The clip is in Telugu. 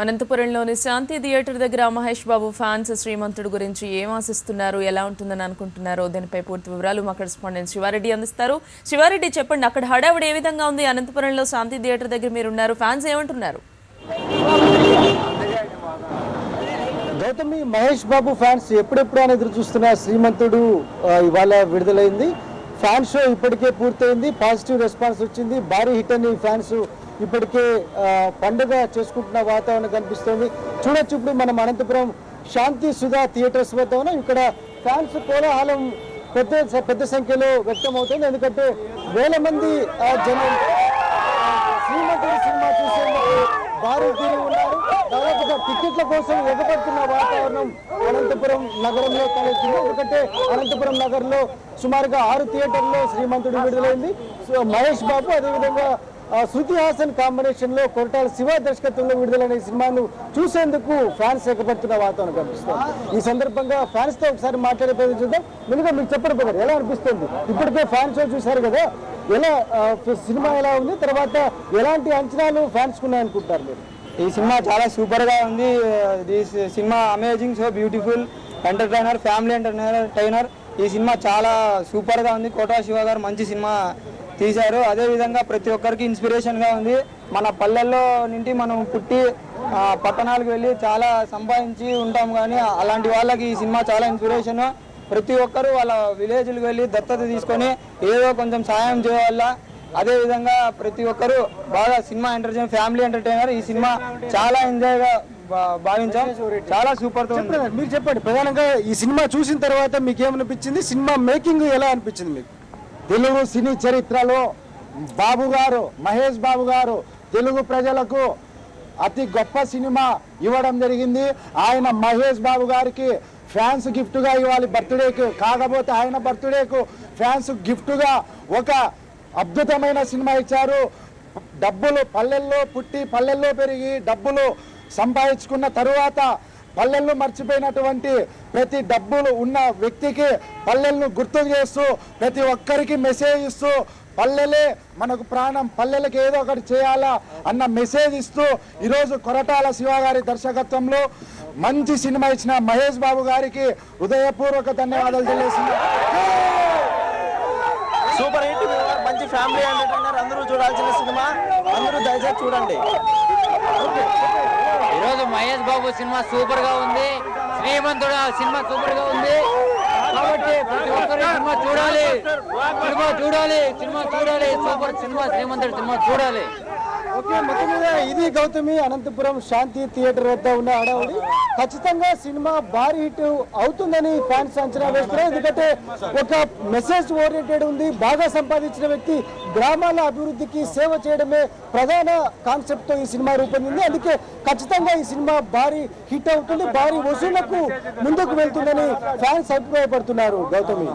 అనంతపురంలోని శాంతి థియేటర్ దగ్గర మహేష్ బాబు ఫ్యాన్స్ శ్రీమంతుడు గురించి ఏం ఆశిస్తున్నారు, ఎలా ఉంటుందని అనుకుంటున్నారో దీనిపై పూర్తి వివరాలు మా కరెస్పాండెంట్ శివారెడ్డి అందిస్తారు. శివారెడ్డి, చెప్పండి, అక్కడ హడావుడి ఏ విధంగా ఉంది? అనంతపురంలో శాంతి థియేటర్ దగ్గర మీరు ఉన్నారు, ఫ్యాన్స్ ఏమంటున్నారు? గౌతమి, మహేష్ బాబు ఫ్యాన్స్ ఎప్పుడెప్పుడు అని ఎదురు చూస్తున్న శ్రీమంతుడు ఇవాళ విడుదలైంది. ఫ్యాన్ షో ఇప్పటికే పూర్తయింది, పాజిటివ్ రెస్పాన్స్ వచ్చింది, భారీ హిట్ అని ఫ్యాన్స్ ఇప్పటికే పండుగ చేసుకుంటున్న వాతావరణం కనిపిస్తుంది. చూడొచ్చు, ఇప్పుడు మనం అనంతపురం శాంతి సుధా థియేటర్స్ వద్ద ఉన్నాం. ఇక్కడ ఫ్యాన్స్ కోలాహలం పెద్ద సంఖ్యలో వ్యక్తం అవుతుంది. ఎందుకంటే వేల మంది జనం శ్రీమంతుడి సినిమా చూసేందుకు భారీ తీరు ఉన్నారు. దాదాపుగా టికెట్ల కోసం ఎగబడుతున్న వాతావరణం అనంతపురం నగరంలో తలెత్తింది. ఎందుకంటే అనంతపురం నగరంలో సుమారుగా 6 థియేటర్లో శ్రీమంతుడు విడుదలైంది. మహేష్ బాబు, అదేవిధంగా శృతి హాసన్ కాంబినేషన్ లో కొరటాల శివ దర్శకత్వంలో విడుదలైన సినిమాను చూసేందుకు ఫ్యాన్స్ ఎగబడుతున్న వాతావరణం కనిపిస్తుంది. ఈ సందర్భంగా ఫ్యాన్స్ తో ఒకసారి మాట్లాడే ప్రయత్నం చూద్దాం. ముందుగా మీకు చెప్పండి బ్రదర్, ఎలా అనిపిస్తుంది? ఇప్పటికే ఫ్యాన్స్ షో చూశారు కదా, ఎలా సినిమా ఎలా ఉంది, తర్వాత ఎలాంటి అంచనాలు ఫ్యాన్స్ ఉన్నాయనుకుంటారు మీరు? ఈ సినిమా చాలా సూపర్ గా ఉంది. Cinema amazing, so beautiful, entertainer, family entertainer. ఈ సినిమా చాలా సూపర్ గా ఉంది. కొరటాల శివ గారు మంచి సినిమా తీశారు. అదేవిధంగా ప్రతి ఒక్కరికి ఇన్స్పిరేషన్గా ఉంది. మన పల్లెల్లో నుండి మనం పుట్టి పట్టణాలకు వెళ్ళి చాలా సంపాదించి ఉంటాం, కానీ అలాంటి వాళ్ళకి ఈ సినిమా చాలా ఇన్స్పిరేషన్. ప్రతి ఒక్కరూ వాళ్ళ విలేజ్లకు వెళ్ళి దత్తత తీసుకొని ఏదో కొంచెం సహాయం చేయాల. అదేవిధంగా ప్రతి ఒక్కరూ బాగా సినిమా ఫ్యామిలీ ఎంటర్టైనర్. ఈ సినిమా చాలా ఎంజాయ్గా భావించాం, చాలా సూపర్ తో ఉంది. మీరు చెప్పండి, ప్రధానంగా ఈ సినిమా చూసిన తర్వాత మీకు ఏమనిపించింది? సినిమా మేకింగ్ ఎలా అనిపించింది మీకు? తెలుగు సినీ చరిత్రలో బాబు గారు, మహేష్ బాబు గారు తెలుగు ప్రజలకు అతి గొప్ప సినిమా ఇవ్వడం జరిగింది. ఆయన మహేష్ బాబు గారికి ఫ్యాన్స్ గిఫ్ట్గా ఇవ్వాలి బర్త్డేకు. కాకపోతే ఆయన బర్త్డేకు ఫ్యాన్స్ గిఫ్ట్గా ఒక అద్భుతమైన సినిమా ఇచ్చారు. డబ్బులు పల్లెల్లో పుట్టి పల్లెల్లో పెరిగి డబ్బులు సంపాదించుకున్న తరువాత పల్లెలను మర్చిపోయినటువంటి ప్రతి డబ్బులు ఉన్న వ్యక్తికి పల్లెలను గుర్తు చేస్తూ ప్రతి ఒక్కరికి మెసేజ్ ఇస్తూ పల్లెలే మనకు ప్రాణం, పల్లెలకు ఏదో ఒకటి చేయాలా అన్న మెసేజ్ ఇస్తూ ఈరోజు కొరటాల శివ గారి దర్శకత్వంలో మంచి సినిమా ఇచ్చిన మహేష్ బాబు గారికి హృదయపూర్వక ధన్యవాదాలు తెలియజేస్తున్నా. సూపర్ హిట్, మంచి ఫ్యామిలీ ఎంటర్టైనర్, అందరూ చూడాల్సిన సినిమా, అందరూ దయచేసి చూడండి. ఈరోజు మహేష్ బాబు సినిమా సూపర్ గా ఉంది, శ్రీమంతుడు సినిమా సూపర్ గా ఉంది. కాబట్టి ప్రతి ఒక్కరు సినిమా చూడాలి, సూపర్ సినిమా, శ్రీమంతుడు సినిమా చూడాలి. ఓకే, మొత్తం మీద ఇది గౌతమి అనంతపురం శాంతి థియేటర్ వద్ద ఉన్న హడావుడి. ఖచ్చితంగా సినిమా భారీ హిట్ అవుతుందని ఫ్యాన్స్ అంచనా వేస్తున్నారు. ఎందుకంటే ఒక మెసేజ్ ఓరియంటెడ్ ఉంది. బాగా సంపాదించిన వ్యక్తి గ్రామాల అభివృద్ధికి సేవ చేయడమే ప్రధాన కాన్సెప్ట్ తో ఈ సినిమా రూపొందింది. అందుకే ఖచ్చితంగా ఈ సినిమా భారీ హిట్ అవుతుంది, భారీ వసూళ్లకు ముందుకు వెళ్తుందని ఫ్యాన్స్ అభిప్రాయపడుతున్నారు. గౌతమి.